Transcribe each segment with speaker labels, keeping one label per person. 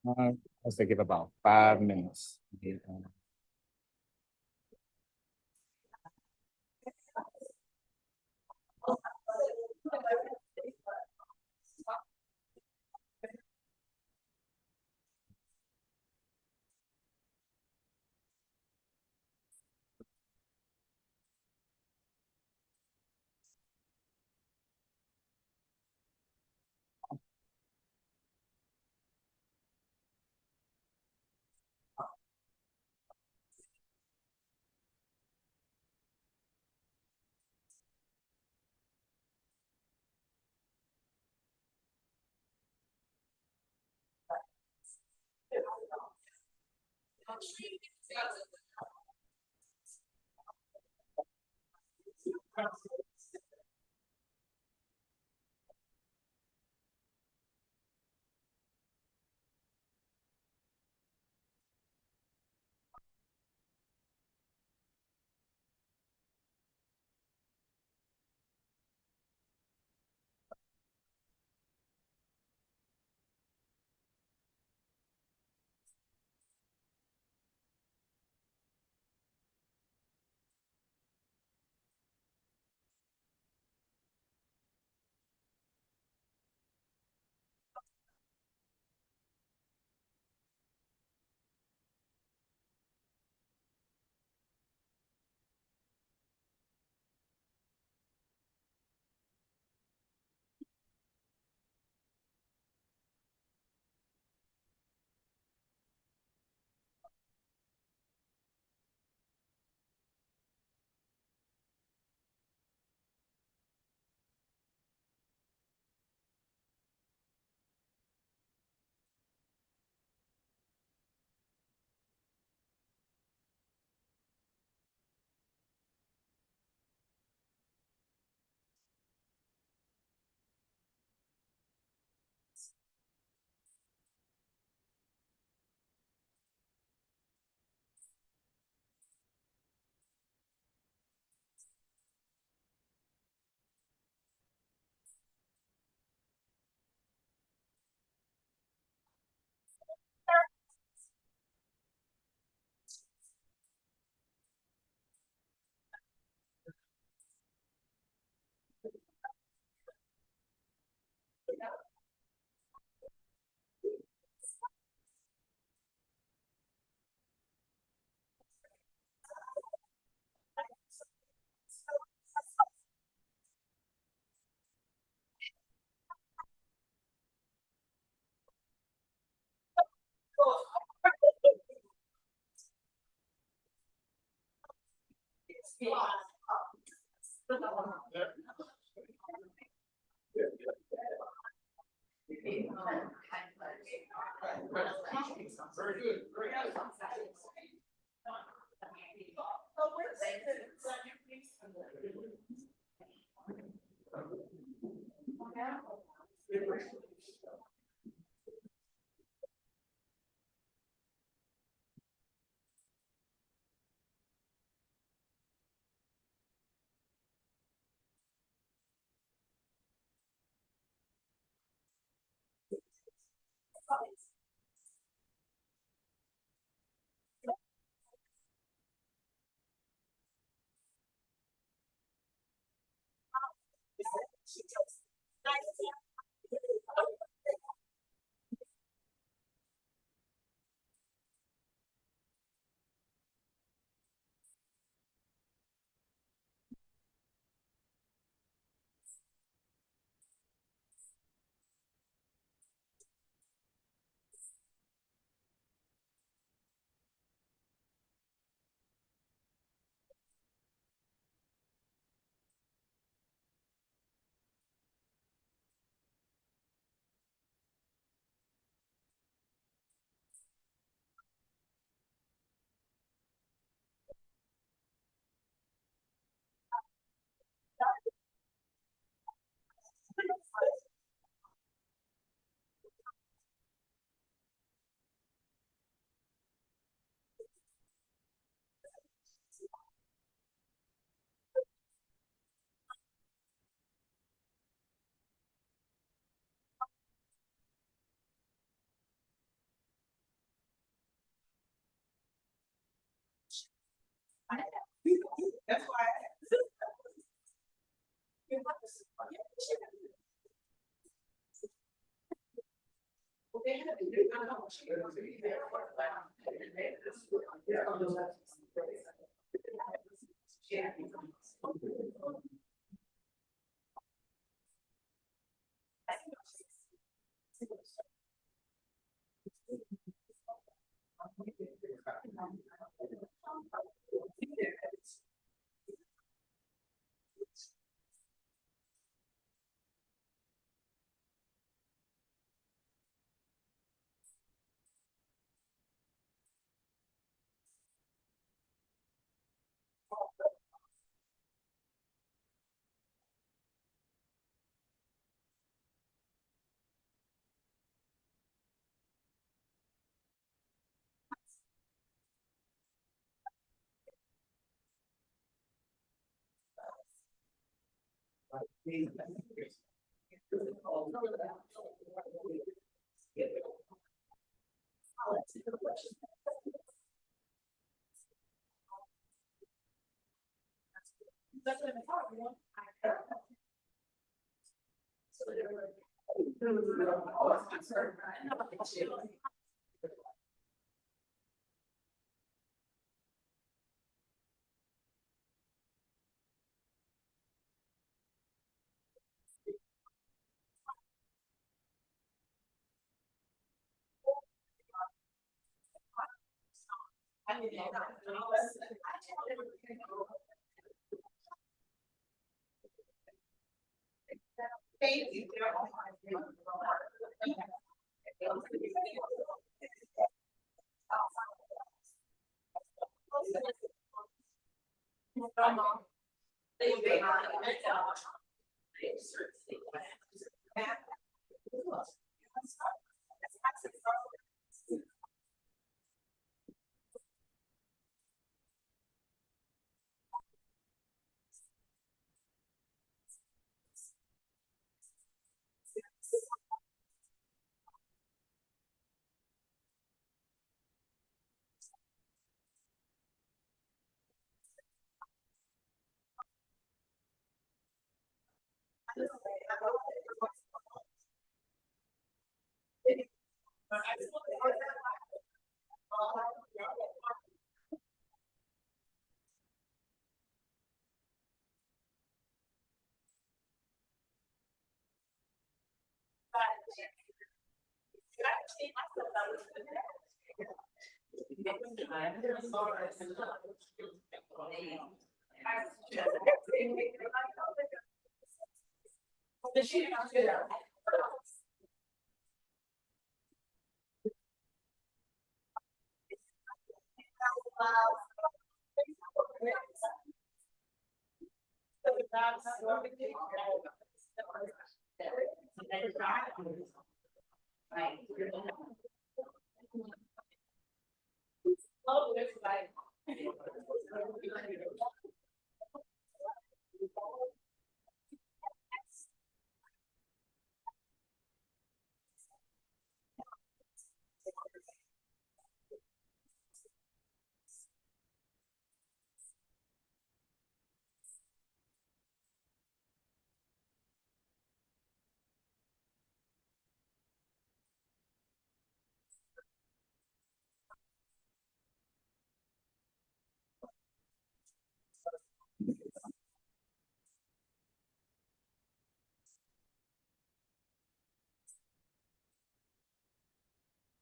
Speaker 1: Let's give about 5 minutes.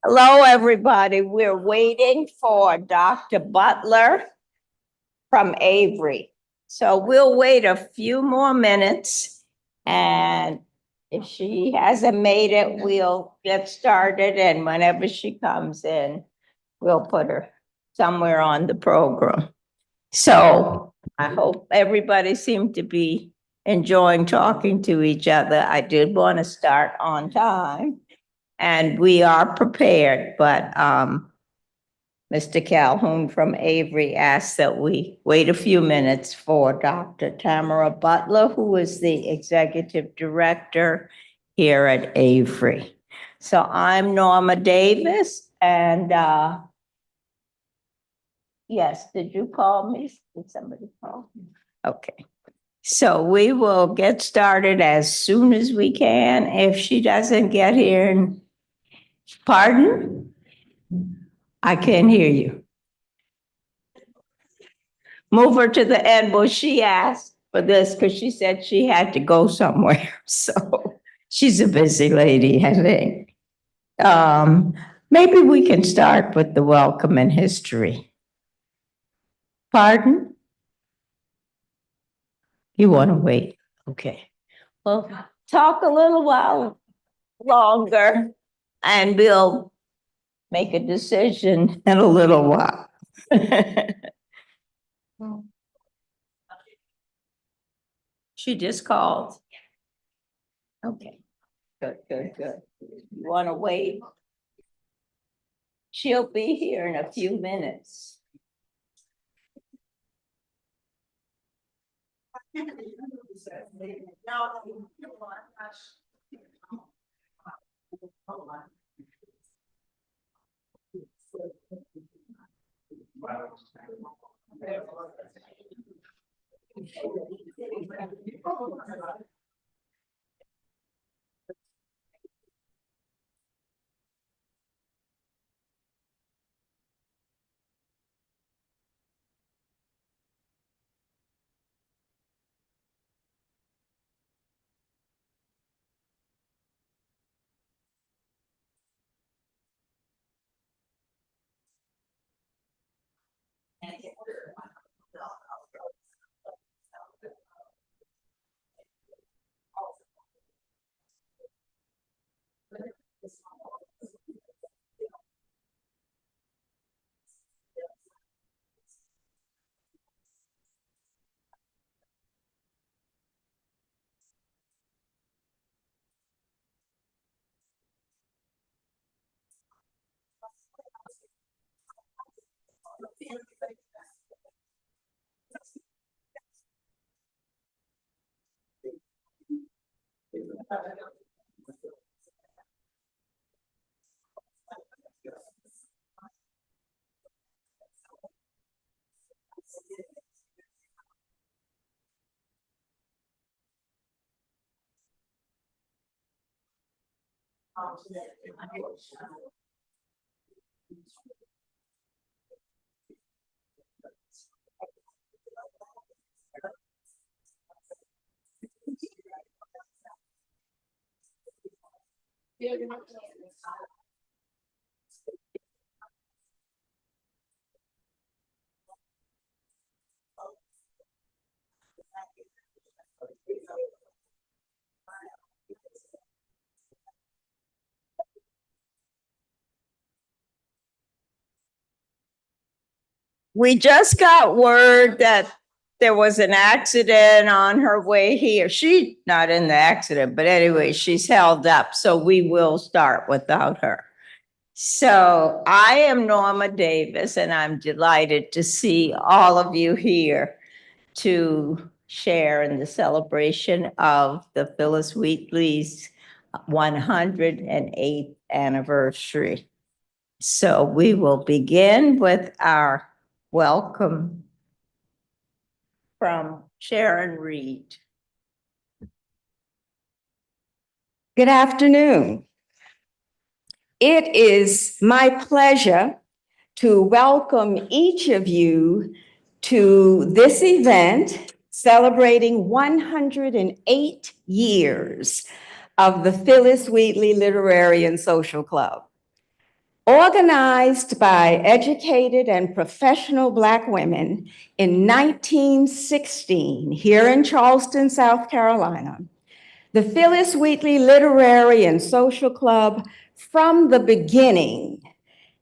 Speaker 2: Hello, everybody. We're waiting for Dr. Butler from Avery. So we'll wait a few more minutes. And if she hasn't made it, we'll get started. And whenever she comes in, we'll put her somewhere on the program. So I hope everybody seemed to be enjoying talking to each other. I did want to start on time. And we are prepared, but Mr. Calhoun from Avery asked that we wait a few minutes for Dr. Tamara Butler, who is the executive director here at Avery. So I'm Norma Davis, and yes, did you call me? Did somebody call? Okay. So we will get started as soon as we can. If she doesn't get here in Pardon? I can't hear you. Move her to the end. Well, she asked for this because she said she had to go somewhere. So she's a busy lady, I think. Maybe we can start with the welcome and history. Pardon? You want to wait? Okay. Well, talk a little while longer and we'll make a decision in a little while. She just called. Okay, good. You want to wait? She'll be here in a few minutes. We just got word that there was an accident on her way here. She's not in the accident, but anyway, she's held up, so we will start without her. So I am Norma Davis, and I'm delighted to see all of you here to share in the celebration of the Phillis Wheatley's 108th anniversary. So we will begin with our welcome from Sharon Reed.
Speaker 3: Good afternoon. It is my pleasure to welcome each of you to this event celebrating 108 years of the Phillis Wheatley Literary and Social Club. Organized by educated and professional Black women in 1916 here in Charleston, South Carolina, the Phillis Wheatley Literary and Social Club from the beginning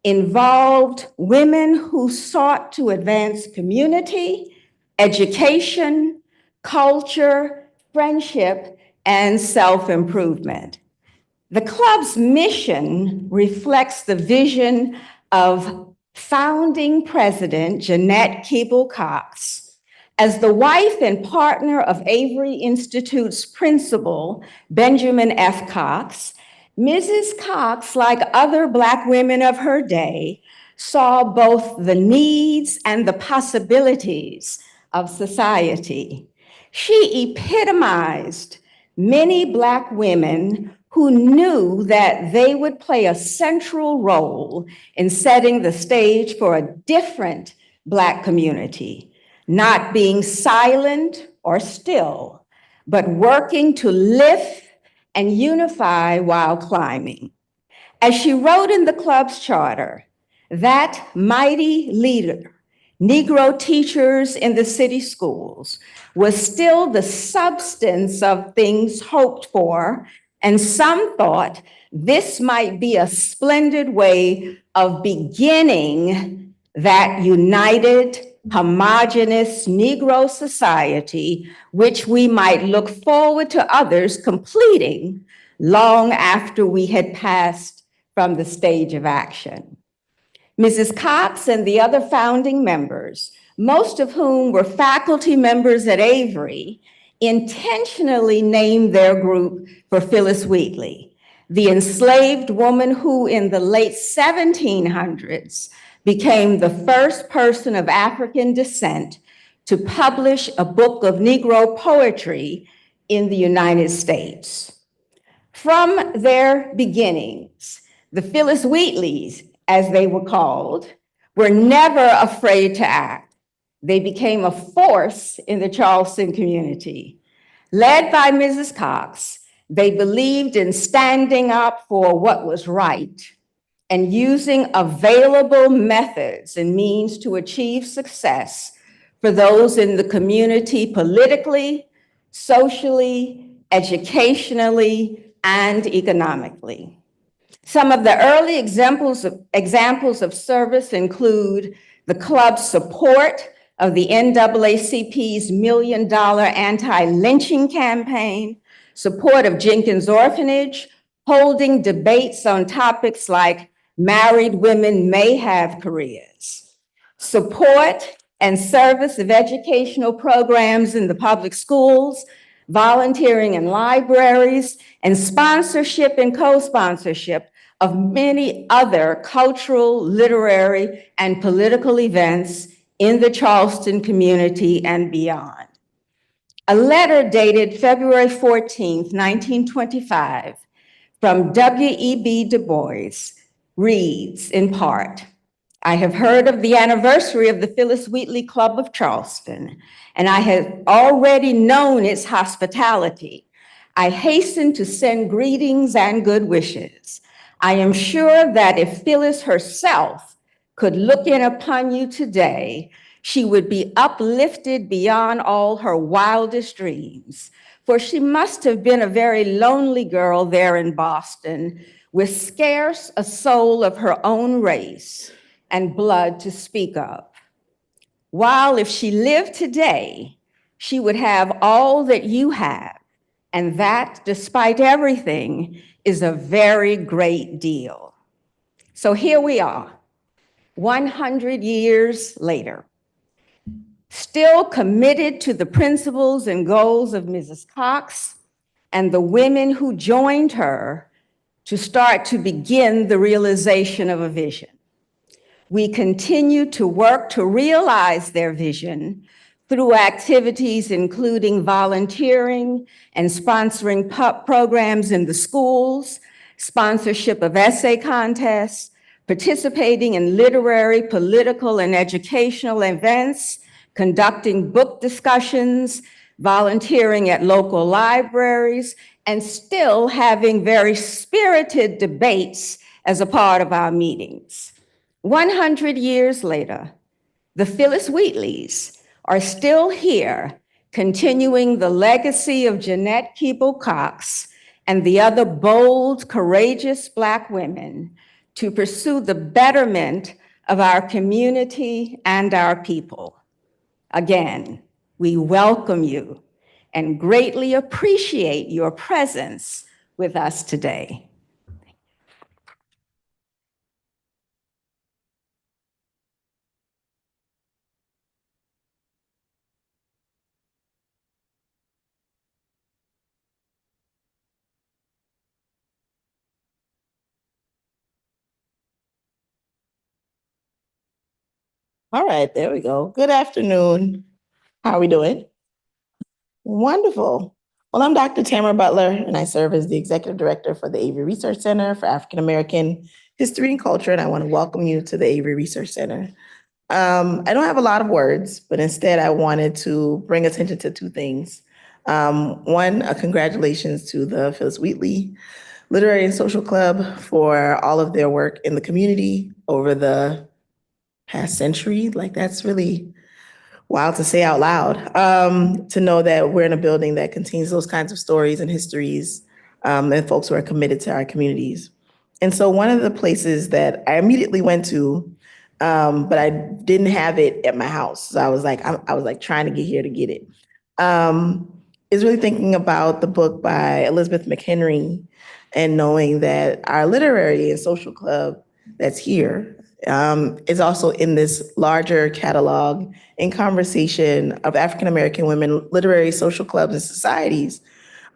Speaker 3: involved women who sought to advance community, education, culture, friendship, and self-improvement. The club's mission reflects the vision of founding president Jeanette Keeble Cox. As the wife and partner of Avery Institute's principal, Benjamin F. Cox, Mrs. Cox, like other Black women of her day, saw both the needs and the possibilities of society. She epitomized many Black women who knew that they would play a central role in setting the stage for a different Black community, not being silent or still, but working to lift and unify while climbing. As she wrote in the club's charter, that mighty leader, Negro teachers in the city schools, was still the substance of things hoped for, and some thought this might be a splendid way of beginning that united, homogeneous Negro society, which we might look forward to others completing long after we had passed from the stage of action. Mrs. Cox and the other founding members, most of whom were faculty members at Avery, intentionally named their group for Phillis Wheatley, the enslaved woman who in the late 1700s became the first person of African descent to publish a book of Negro poetry in the United States. From their beginnings, the Phillis Wheatleys, as they were called, were never afraid to act. They became a force in the Charleston community. Led by Mrs. Cox, they believed in standing up for what was right and using available methods and means to achieve success for those in the community politically, socially, educationally, and economically. Some of the early examples of service include the club's support of the NAACP's $1 million anti-lynching campaign, support of Jenkins Orphanage, holding debates on topics like married women may have careers, support and service of educational programs in the public schools, volunteering in libraries, and sponsorship and co-sponsorship of many other cultural, literary, and political events in the Charleston community and beyond. A letter dated February 14th, 1925, from W.E.B. Du Bois reads in part, I have heard of the anniversary of the Phillis Wheatley Club of Charleston, and I have already known its hospitality. I hasten to send greetings and good wishes. I am sure that if Phillis herself could look in upon you today, she would be uplifted beyond all her wildest dreams, for she must have been a very lonely girl there in Boston, with scarce a soul of her own race and blood to speak of. While if she lived today, she would have all that you have, and that, despite everything, is a very great deal. So here we are, 100 years later, still committed to the principles and goals of Mrs. Cox and the women who joined her to start to begin the realization of a vision. We continue to work to realize their vision through activities including volunteering and sponsoring programs in the schools, sponsorship of essay contests, participating in literary, political, and educational events, conducting book discussions, volunteering at local libraries, and still having very spirited debates as a part of our meetings. 100 years later, the Phillis Wheatleys are still here, continuing the legacy of Jeanette Keeble Cox and the other bold, courageous Black women to pursue the betterment of our community and our people. Again, we welcome you and greatly appreciate your presence with us today.
Speaker 4: All right, there we go. Good afternoon. How are we doing? Wonderful. Well, I'm Dr. Tamara Butler, and I serve as the Executive Director for the Avery Research Center for African American History and Culture, and I want to welcome you to the Avery Research Center. I don't have a lot of words, but instead I wanted to bring attention to two things. One, a congratulations to the Phillis Wheatley Literary and Social Club for all of their work in the community over the past century. Like, that's really wild to say out loud, to know that we're in a building that contains those kinds of stories and histories, and folks who are committed to our communities. And so one of the places that I immediately went to, but I didn't have it at my house. So I was like trying to get here to get it. Is really thinking about the book by Elizabeth McHenry and knowing that our literary and social club that's here is also in this larger catalog in conversation of African American women, literary social clubs and societies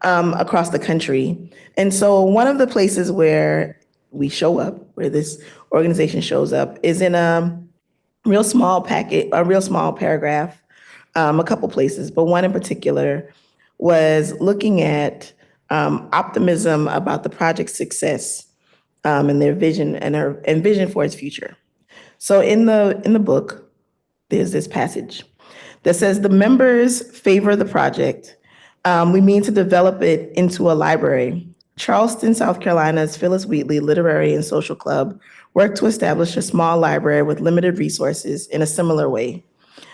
Speaker 4: across the country. And so one of the places where we show up, where this organization shows up, is in a real small packet, a real small paragraph, a couple places, but one in particular was looking at optimism about the project's success and their vision and vision for its future. So in the book, there's this passage that says the members favor the project. We mean to develop it into a library. Charleston, South Carolina's Phillis Wheatley Literary and Social Club worked to establish a small library with limited resources in a similar way.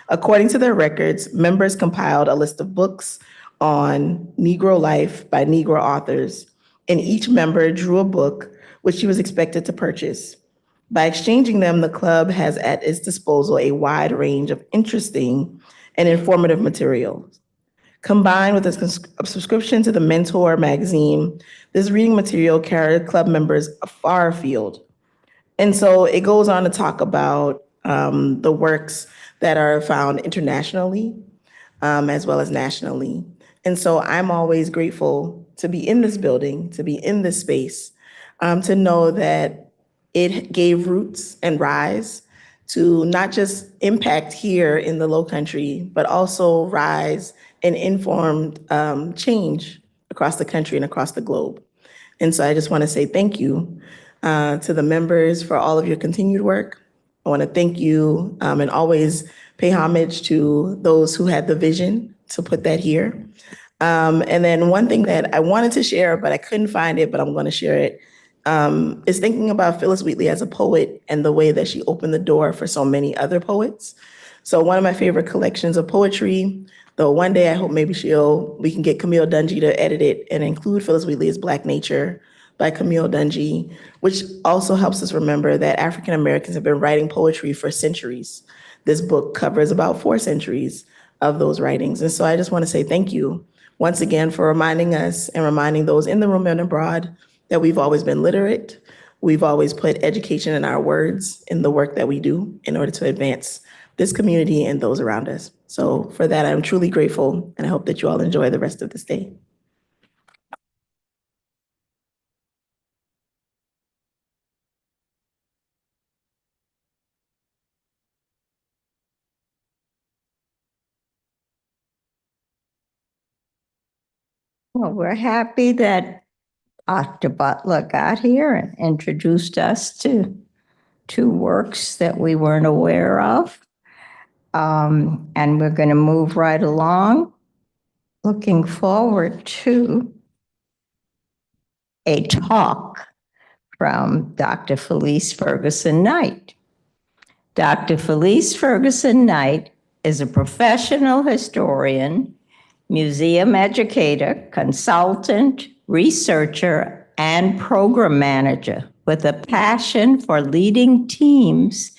Speaker 4: According to their records, members compiled a list of books on Negro life by Negro authors, and each member drew a book which she was expected to purchase. By exchanging them, the club has at its disposal a wide range of interesting and informative materials. Combined with a subscription to the Mentor magazine, this reading material carried club members far afield. And so it goes on to talk about the works that are found internationally as well as nationally. And so I'm always grateful to be in this building, to be in this space, to know that it gave roots and rise to not just impact here in the Low Country, but also rise and informed change across the country and across the globe. And so I just want to say thank you to the members for all of your continued work. I want to thank you and always pay homage to those who had the vision to put that here. And then one thing that I wanted to share, but I couldn't find it, but I'm going to share it, is thinking about Phillis Wheatley as a poet and the way that she opened the door for so many other poets. So one of my favorite collections of poetry, though one day I hope maybe we can get Camille Dungy to edit it and include Phillis Wheatley's Black Nature by Camille Dungy, which also helps us remember that African Americans have been writing poetry for centuries. This book covers about 4 centuries of those writings. And so I just want to say thank you once again for reminding us and reminding those in the room and abroad that we've always been literate. We've always put education in our words in the work that we do in order to advance this community and those around us. So for that, I'm truly grateful, and I hope that you all enjoy the rest of this day.
Speaker 2: Well, we're happy that Dr. Butler got here and introduced us to 2 works that we weren't aware of. And we're going to move right along, looking forward to a talk from Dr. Phillis Ferguson Knight. Dr. Phillis Ferguson Knight is a professional historian, museum educator, consultant, researcher, and program manager with a passion for leading teams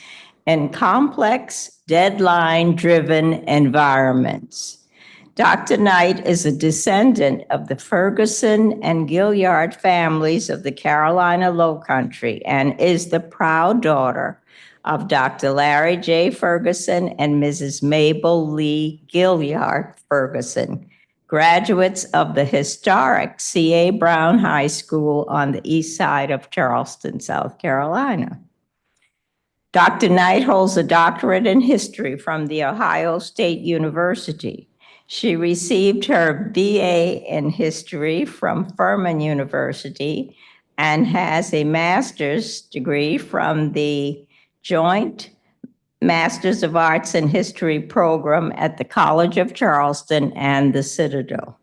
Speaker 2: in complex, deadline-driven environments. Dr. Knight is a descendant of the Ferguson and Gilliard families of the Carolina Low Country and is the proud daughter of Dr. Larry J. Ferguson and Mrs. Mabel Lee Gilliard Ferguson, graduates of the historic C.A. Brown High School on the east side of Charleston, South Carolina. Dr. Knight holds a doctorate in history from The Ohio State University. She received her BA in history from Furman University and has a master's degree from the Joint Masters of Arts in History program at the College of Charleston and the Citadel.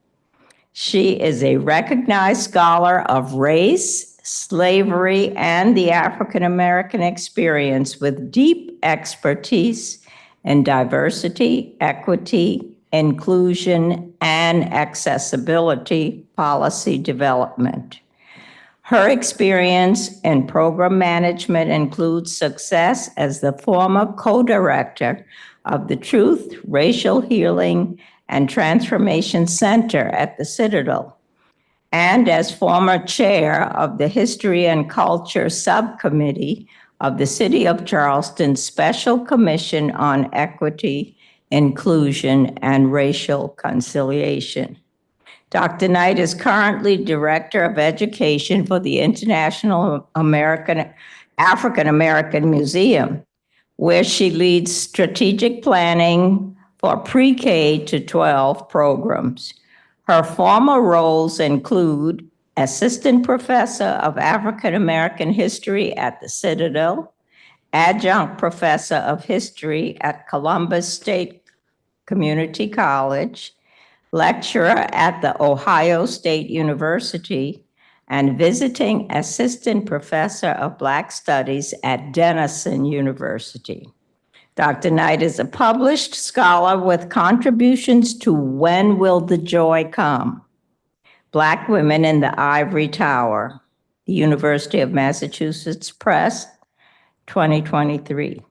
Speaker 2: She is a recognized scholar of race, slavery, and the African American experience with deep expertise in diversity, equity, inclusion, and accessibility policy development. Her experience in program management includes success as the former co-director of the Truth, Racial Healing, and Transformation Center at the Citadel, and as former chair of the History and Culture Subcommittee of the City of Charleston Special Commission on Equity, Inclusion, and Racial Conciliation. Dr. Knight is currently Director of Education for the International African American Museum, where she leads strategic planning for pre-K to 12 programs. Her former roles include Assistant Professor of African American History at the Citadel, Adjunct Professor of History at Columbus State Community College, lecturer at the Ohio State University, and visiting assistant professor of Black Studies at Denison University. Dr. Knight is a published scholar with contributions to When Will the Joy Come? Black Women in the Ivory Tower, the University of Massachusetts Press, 2023,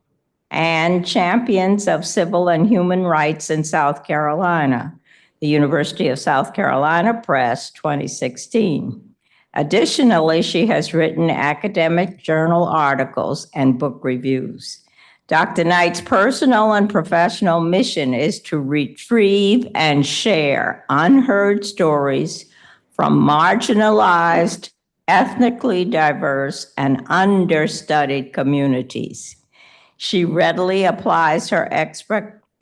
Speaker 2: and Champions of Civil and Human Rights in South Carolina, the University of South Carolina Press, 2016. Additionally, she has written academic journal articles and book reviews. Dr. Knight's personal and professional mission is to retrieve and share unheard stories from marginalized, ethnically diverse, and understudied communities. She readily applies her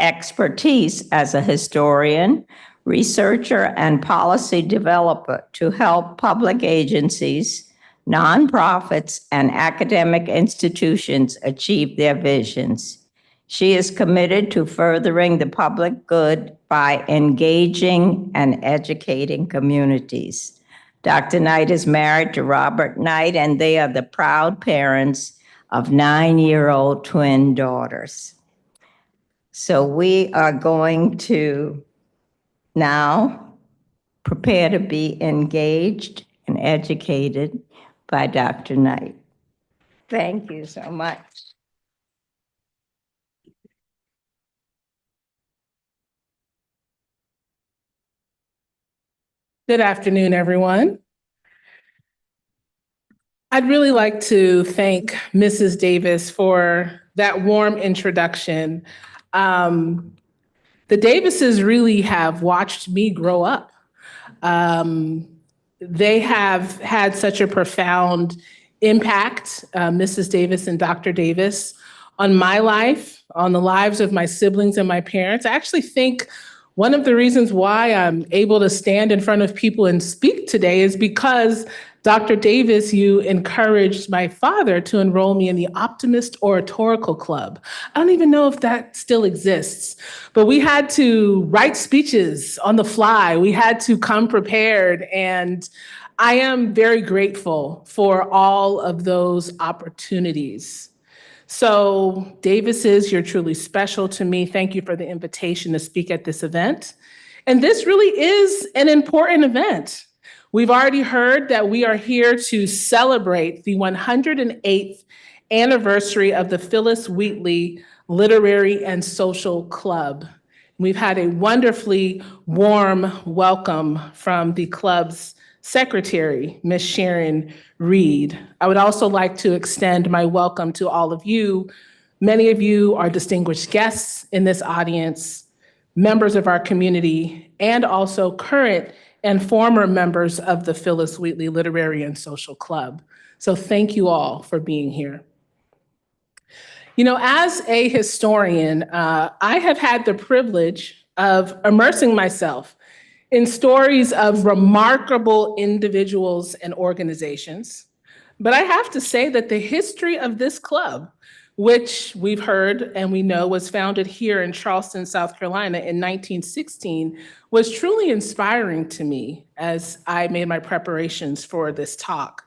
Speaker 2: expertise as a historian, researcher, and policy developer to help public agencies, nonprofits, and academic institutions achieve their visions. She is committed to furthering the public good by engaging and educating communities. Dr. Knight is married to Robert Knight, and they are the proud parents of 9-year-old twin daughters. So we are going to now prepare to be engaged and educated by Dr. Knight. Thank you so much.
Speaker 5: Good afternoon, everyone. I'd really like to thank Mrs. Davis for that warm introduction. The Davises really have watched me grow up. They have had such a profound impact, Mrs. Davis and Dr. Davis, on my life, on the lives of my siblings and my parents. I actually think one of the reasons why I'm able to stand in front of people and speak today is because Dr. Davis, you encouraged my father to enroll me in the Optimist Oratorical Club. I don't even know if that still exists, but we had to write speeches on the fly. We had to come prepared, and I am very grateful for all of those opportunities. So Davises, you're truly special to me. Thank you for the invitation to speak at this event. And this really is an important event. We've already heard that we are here to celebrate the 108th anniversary of the Phillis Wheatley Literary and Social Club. We've had a wonderfully warm welcome from the club's secretary, Ms. Sharon Reed. I would also like to extend my welcome to all of you. Many of you are distinguished guests in this audience, members of our community, and also current and former members of the Phillis Wheatley Literary and Social Club. So thank you all for being here. You know, as a historian, I have had the privilege of immersing myself in stories of remarkable individuals and organizations. But I have to say that the history of this club, which we've heard and we know was founded here in Charleston, South Carolina in 1916, was truly inspiring to me as I made my preparations for this talk.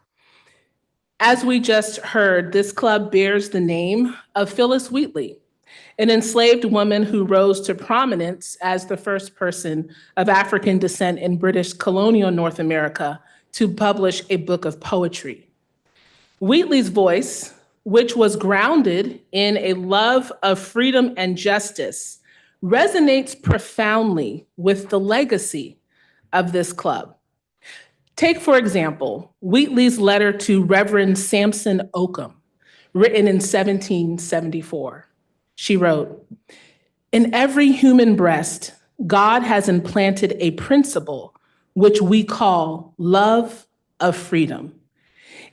Speaker 5: As we just heard, this club bears the name of Phillis Wheatley, an enslaved woman who rose to prominence as the first person of African descent in British colonial North America to publish a book of poetry. Wheatley's voice, which was grounded in a love of freedom and justice, resonates profoundly with the legacy of this club. Take, for example, Wheatley's letter to Reverend Sampson Occam, written in 1774. She wrote, "In every human breast, God has implanted a principle which we call love of freedom.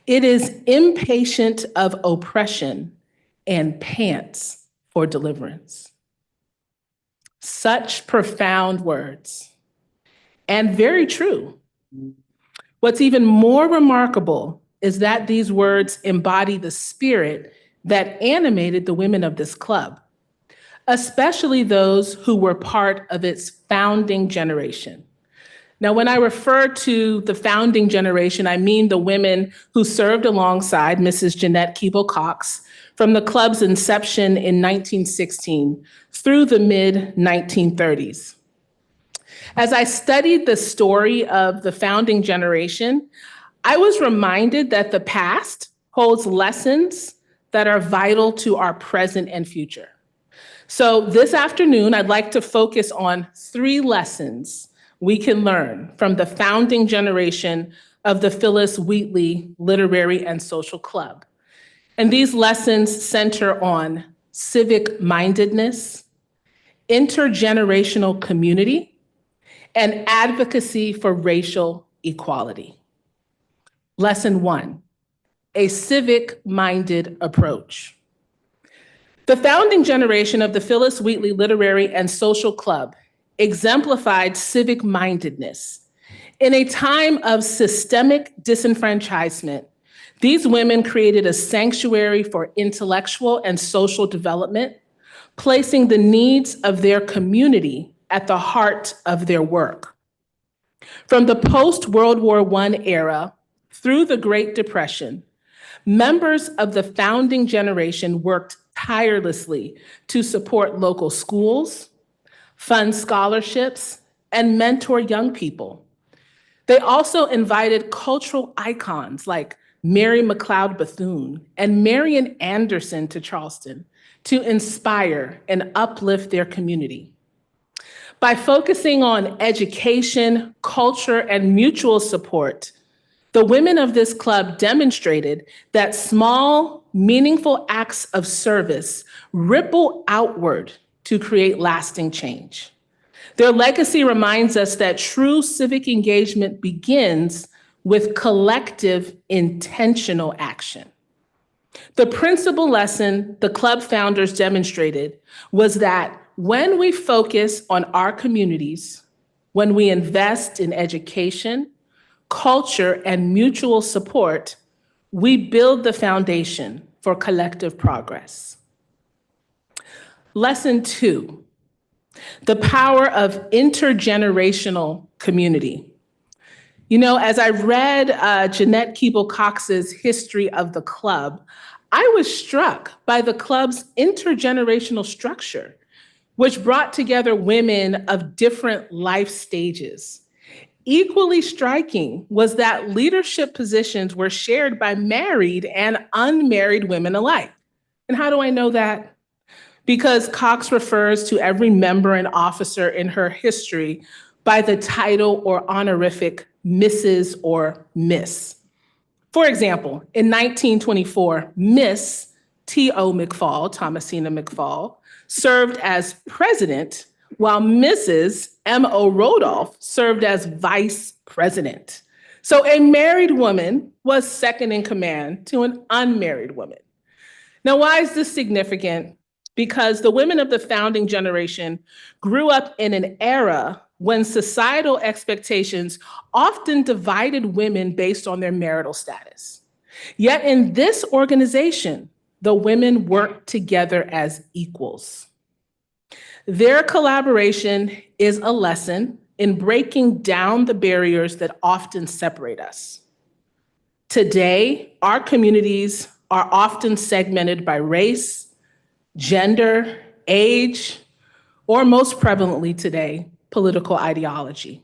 Speaker 5: It is impatient of oppression and pants for deliverance." Such profound words, and very true. What's even more remarkable is that these words embody the spirit that animated the women of this club, especially those who were part of its founding generation. Now, when I refer to the founding generation, I mean the women who served alongside Mrs. Jeanette Keeble Cox from the club's inception in 1916 through the mid-1930s. As I studied the story of the founding generation, I was reminded that the past holds lessons that are vital to our present and future. So this afternoon, I'd like to focus on 3 lessons we can learn from the founding generation of the Phillis Wheatley Literary and Social Club. And these lessons center on civic mindedness, intergenerational community, and advocacy for racial equality. Lesson 1, a civic-minded approach. The founding generation of the Phillis Wheatley Literary and Social Club exemplified civic-mindedness. In a time of systemic disenfranchisement, these women created a sanctuary for intellectual and social development, placing the needs of their community at the heart of their work. From the post-World War I era through the Great Depression, members of the founding generation worked tirelessly to support local schools, fund scholarships, and mentor young people. They also invited cultural icons like Mary McLeod Bethune and Marian Anderson to Charleston to inspire and uplift their community. By focusing on education, culture, and mutual support, the women of this club demonstrated that small, meaningful acts of service ripple outward to create lasting change. Their legacy reminds us that true civic engagement begins with collective, intentional action. The principal lesson the club founders demonstrated was that when we focus on our communities, when we invest in education, culture, and mutual support, we build the foundation for collective progress. Lesson 2, the power of intergenerational community. You know, as I read Jeanette Keeble Cox's history of the club, I was struck by the club's intergenerational structure, which brought together women of different life stages. Equally striking was that leadership positions were shared by married and unmarried women alike. And how do I know that? Because Cox refers to every member and officer in her history by the title or honorific Mrs. or Miss. For example, in 1924, Miss T.O. McFall, Thomasina McFall, served as president, while Mrs. M.O. Rodolph served as vice president. So a married woman was second in command to an unmarried woman. Now, why is this significant? because the women of the founding generation grew up in an era when societal expectations often divided women based on their marital status. Yet in this organization, the women worked together as equals. Their collaboration is a lesson in breaking down the barriers that often separate us. Today, our communities are often segmented by race, gender, age, or most prevalently today, political ideology.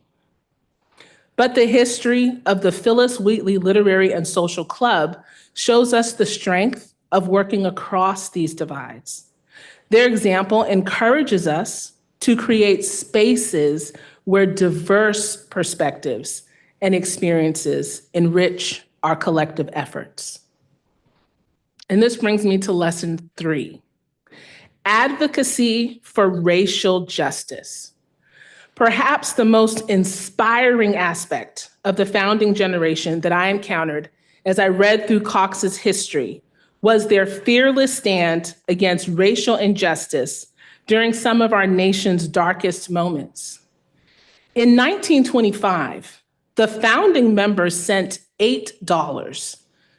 Speaker 5: But the history of the Phillis Wheatley Literary and Social Club shows us the strength of working across these divides. Their example encourages us to create spaces where diverse perspectives and experiences enrich our collective efforts. And this brings me to lesson 3. Advocacy for racial justice. Perhaps the most inspiring aspect of the founding generation that I encountered as I read through Cox's history was their fearless stand against racial injustice during some of our nation's darkest moments. In 1925, the founding members sent $8.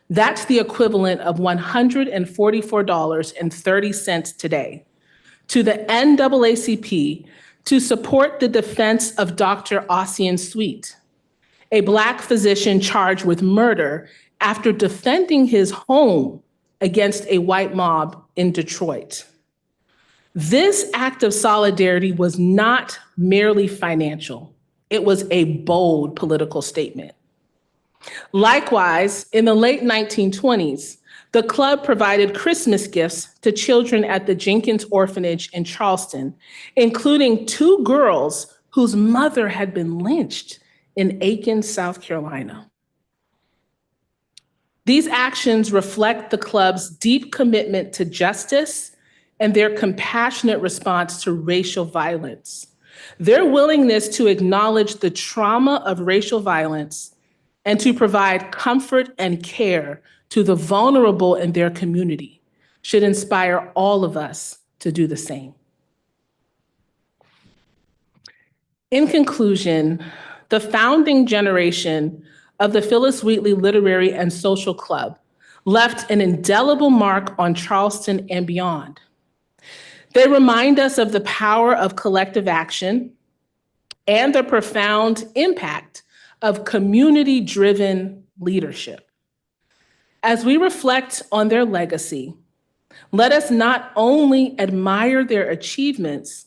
Speaker 5: That's the equivalent of $144.30 today to the NAACP to support the defense of Dr. Ossian Sweet, a Black physician charged with murder after defending his home against a white mob in Detroit. This act of solidarity was not merely financial. It was a bold political statement. Likewise, in the late 1920s, the club provided Christmas gifts to children at the Jenkins Orphanage in Charleston, including 2 girls whose mother had been lynched in Aiken, South Carolina. These actions reflect the club's deep commitment to justice and their compassionate response to racial violence. Their willingness to acknowledge the trauma of racial violence and to provide comfort and care to the vulnerable in their community should inspire all of us to do the same. In conclusion, the founding generation of the Phillis Wheatley Literary and Social Club left an indelible mark on Charleston and beyond. They remind us of the power of collective action and the profound impact of community-driven leadership. As we reflect on their legacy, let us not only admire their achievements,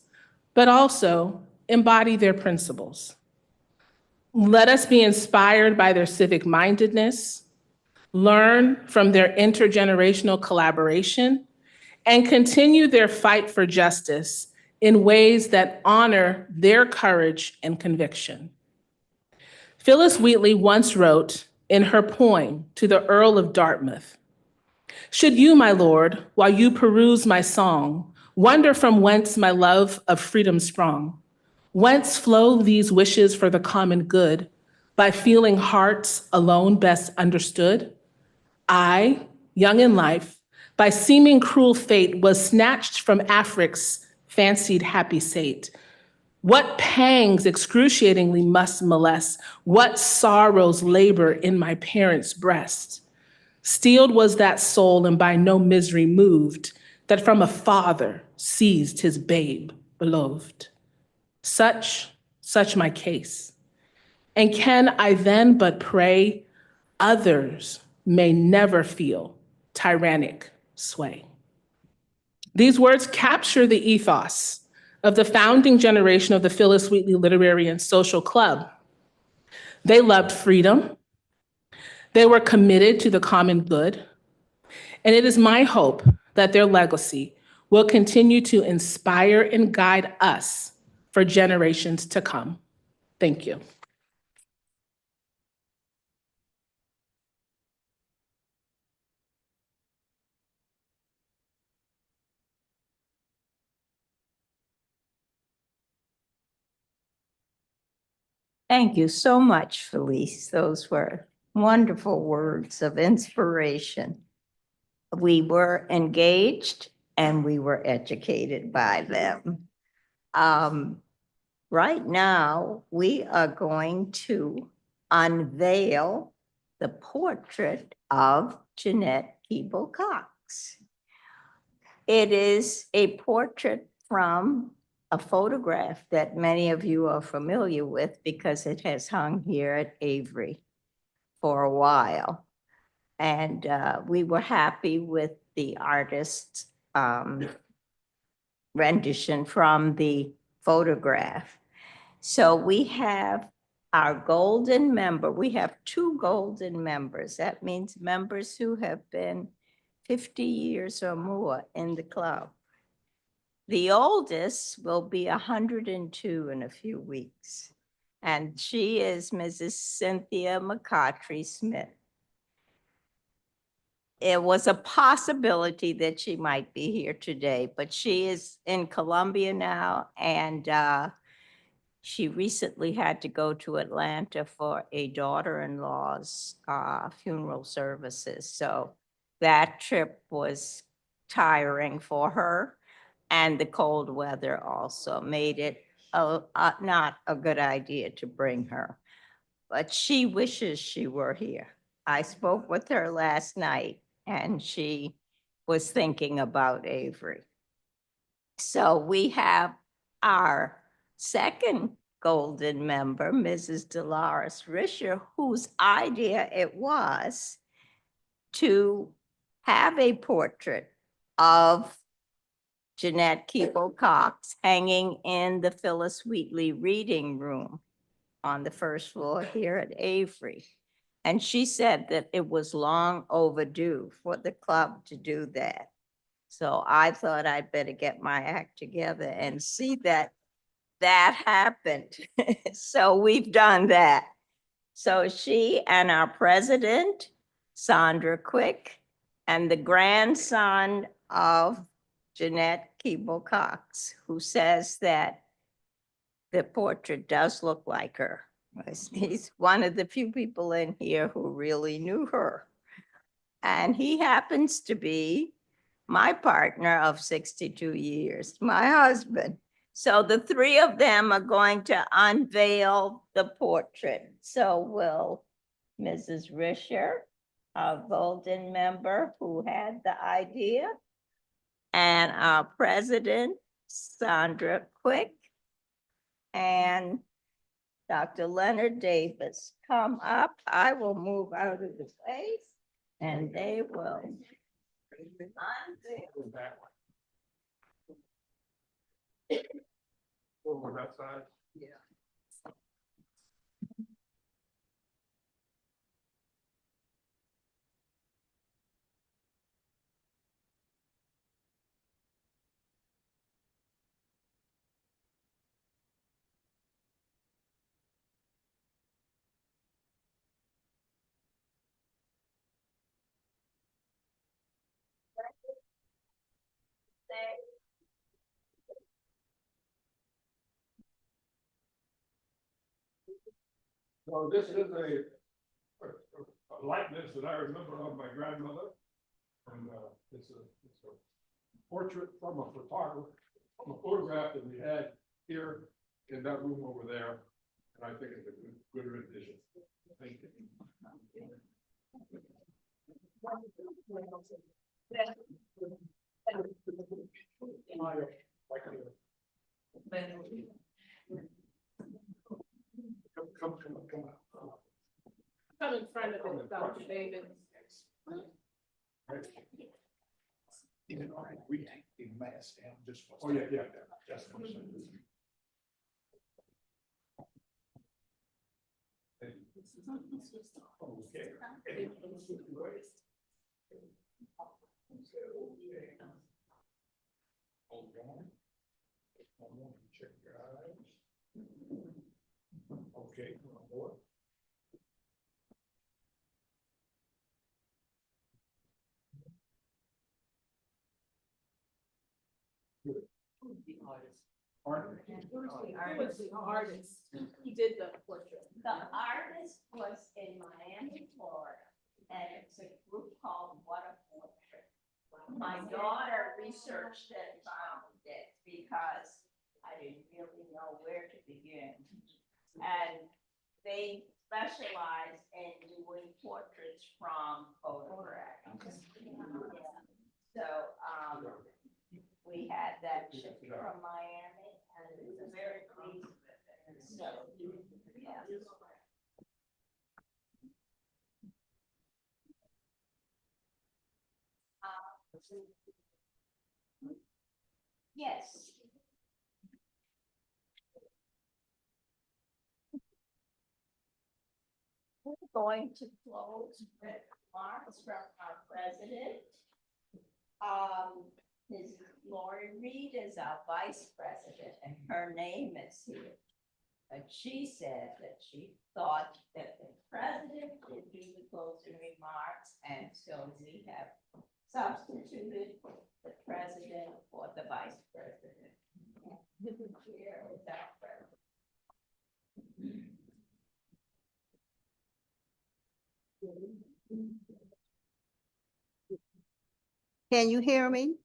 Speaker 5: but also embody their principles. Let us be inspired by their civic mindedness, learn from their intergenerational collaboration, and continue their fight for justice in ways that honor their courage and conviction. Phillis Wheatley once wrote in her poem to the Earl of Dartmouth, "Should you, my lord, while you peruse my song, wonder from whence my love of freedom sprung, whence flow these wishes for the common good, by feeling hearts alone best understood? I, young in life, by seeming cruel fate, was snatched from Afric's fancied happy sate. What pangs excruciatingly must molest, what sorrows labor in my parents' breast. Steeled was that soul and by no misery moved, that from a father seized his babe beloved. Such my case. And can I then but pray others may never feel tyrannic sway." These words capture the ethos of the founding generation of the Phillis Wheatley Literary and Social Club. They loved freedom. They were committed to the common good. And it is my hope that their legacy will continue to inspire and guide us for generations to come. Thank you.
Speaker 2: Thank you so much, Phillis. Those were wonderful words of inspiration. We were engaged and we were educated by them. Right now, we are going to unveil the portrait of Jeanette Keeble Cox. It is a portrait from a photograph that many of you are familiar with because it has hung here at Avery for a while. And we were happy with the artist's rendition from the photograph. So we have our golden member. We have 2 golden members. That means members who have been 50 years or more in the club. The oldest will be 102 in a few weeks. And she is Mrs. Cynthia McCautry Smith. It was a possibility that she might be here today, but she is in Columbia now, and she recently had to go to Atlanta for a daughter-in-law's funeral services. So that trip was tiring for her, and the cold weather also made it not a good idea to bring her. But she wishes she were here. I spoke with her last night, and she was thinking about Avery. So we have our second golden member, Mrs. Dolores Risher, whose idea it was to have a portrait of Jeanette Keeble Cox hanging in the Phillis Wheatley reading room on the first floor here at Avery. And she said that it was long overdue for the club to do that. So I thought I'd better get my act together and see that that happened. So we've done that. So she and our president, Sandra Quick, and the grandson of Jeanette Keeble Cox, who says that the portrait does look like her. He's one of the few people in here who really knew her. And he happens to be my partner of 62 years, my husband. So the 3 of them are going to unveil the portrait. So will Mrs. Risher, our golden member who had the idea, and our president, Sandra Quick, and Dr. Leonard Davis come up. I will move out of the way and they will.
Speaker 6: Over that side?
Speaker 2: Yeah.
Speaker 6: So this is a likeness that I remember of my grandmother. And it's a portrait from a photographer, from a photograph that we had here in that room over there. And I think it's a good rendition. Thank you. Come on.
Speaker 5: Come in front of it, Dr. Davis.
Speaker 6: Even though we take the mask down just. Oh, yeah. Just for a second. Okay. Hold on. Check your eyes. Okay. The artist.
Speaker 5: The artist who did the portrait.
Speaker 2: The artist was in Miami, Florida, and it's a group called What a Portrait. My daughter researched and found it because I didn't really know where to begin. And they specialize in doing portraits from photographs. So, we had that shipped from Miami and it's a very pleased with it. So, yeah. Yes. We're going to close with remarks from our president. Ms. Lori Reed is our vice president, and her name is here. But she said that she thought that the president would do the closing remarks, and so we have substituted the president for the vice president. The chair is our president.
Speaker 7: Can you hear me?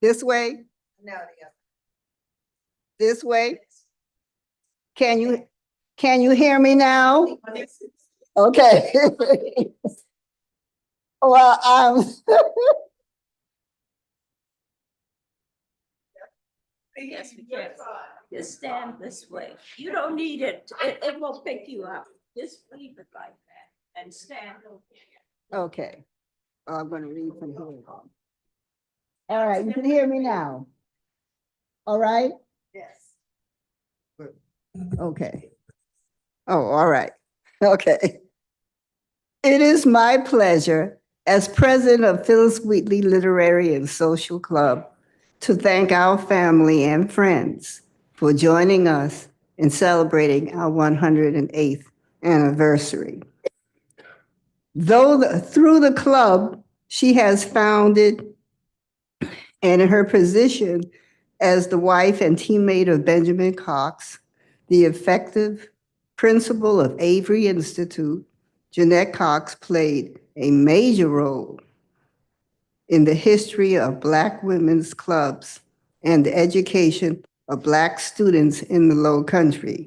Speaker 7: This way? No, this way? Can you hear me now? Okay. Well,
Speaker 2: Yes, we can. Just stand this way. You don't need it. It will pick you up. Just leave it like that and stand over here.
Speaker 7: okay. I'm gonna read from here. All right, you can hear me now. All right?
Speaker 2: Yes.
Speaker 7: Okay. Oh, all right. Okay. It is my pleasure as president of Phillis Wheatley Literary and Social Club to thank our family and friends for joining us in celebrating our 108th anniversary. Through the club she has founded and in her position as the wife and teammate of Benjamin Cox, the effective principal of Avery Institute, Jeanette Cox played a major role in the history of Black women's clubs and the education of Black students in the Low Country.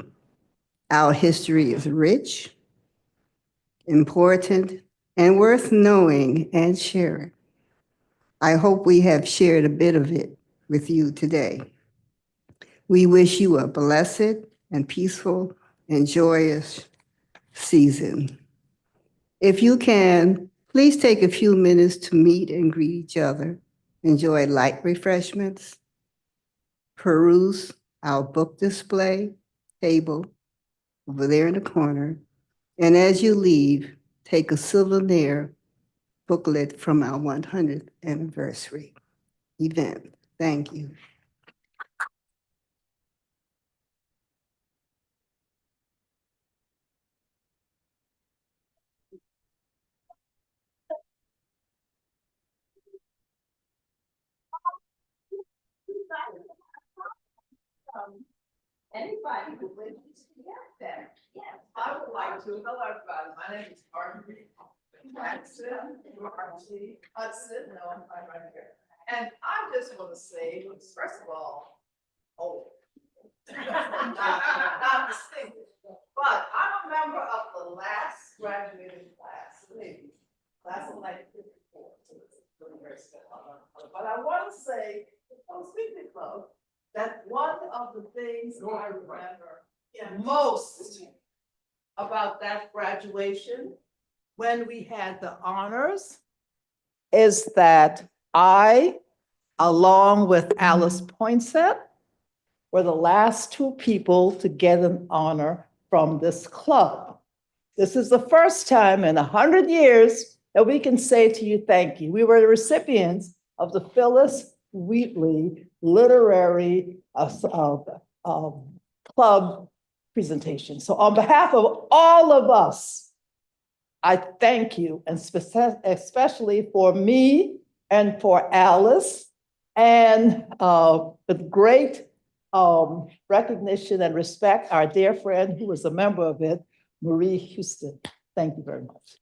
Speaker 7: Our history is rich, important, and worth knowing and sharing. I hope we have shared a bit of it with you today. We wish you a blessed and peaceful and joyous season. If you can, please take a few minutes to meet and greet each other. Enjoy light refreshments. Peruse our book display table over there in the corner. And as you leave, take a souvenir booklet from our 100th anniversary event. Thank you.
Speaker 2: Anybody who wishes to get there. Yes.
Speaker 8: I would like to, hello everybody, my name is Marjorie Hudson, no, I'm right here. And I just want to say, first of all, not distinguished, but I'm a member of the last graduating class, maybe, class of 1954. So it's really very special. But I want to say, the Speaking Club, that one of the things I remember most about that graduation, when we had the honors, is that I, along with Alice Poinsett, were the last two people to get an honor from this club. This is the first time in 100 years that we can say to you, thank you. We were the recipients of the Phillis Wheatley Literary Club presentation. So on behalf of all of us, I thank you, and especially for me and for Alice, and with great recognition and respect, our dear friend who was a member of it, Marie Houston. Thank you very much.